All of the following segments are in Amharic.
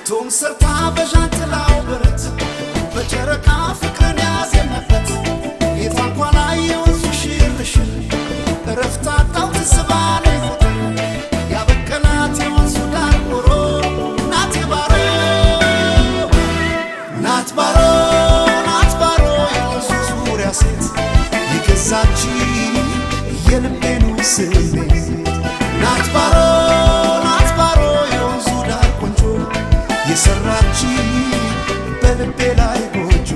ቤቱን ሰርታ በዣንጥላው ብረት በጨረቃ ፍቅርን ያዜመበት ጌታ እንኳን አየወንዙ ሽርሽር እረፍት አጣው ትስባለኝ ቁጥር ያበቀላት የወንዙ ዳር ኖሮ ናት ባሮ ናት ባሮ ናት ባሮ የወንዙ ዙሪያ ሴት የገዛች የልቤኑ ስሜት ናት ባሮ ናት ባሮ የወንዙ ዳር ቆንጆ የሰራች በልቤ ላይ ጎጆ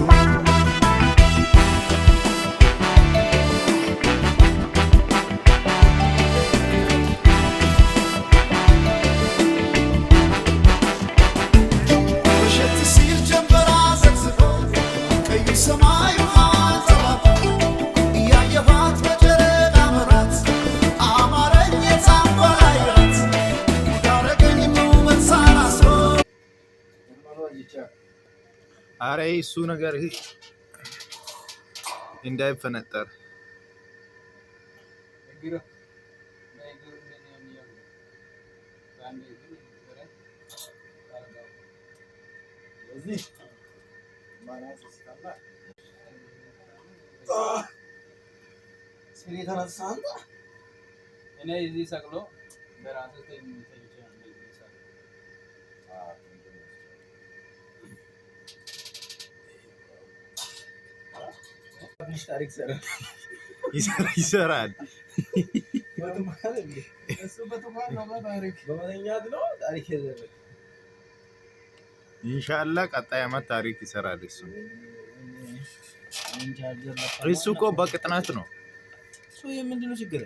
በሸት ሲል ጀንበራ ዘግዝቆ ቀዩ ሰማዩ አንጸባርቆ እያየኋት በጨረቃ መብራት አማረኝ የታንኳላይራት ጉዳረገኝ ውበት ሳላስሮ አረ እሱ ነገር እንዳይፈነጠር እኔ እዚህ ሰቅሎ በራሱ ታሪክ ይሰራል። ኢንሻአላህ ቀጣይ አመት ታሪክ ይሰራል። እሱ እኮ በቅጥነት ነው። ምንድነው ችግር?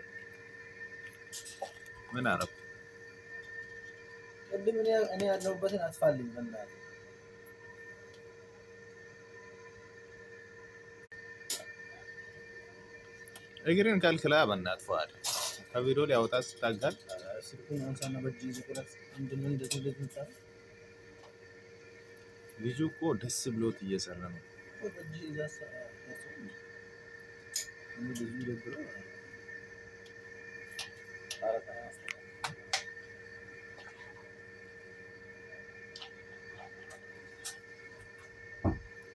ምን አረፍ ቅድም እኔ ያለሁበትን አጥፋልኝ በእናትህ። እግርን ከልክላ በእናትህ ፈዋል ከቪዲዮ ሊያወጣ ስታጋል ስልኩን አንሳና በእጅ ይዘህ ቁረጥ። ምንድነው እንደዚህ የምታደርገው? ልጁ እኮ ደስ ብሎት እየሰራ ነው። በእጅ ይዘህ ምን ልጁ ደግሞ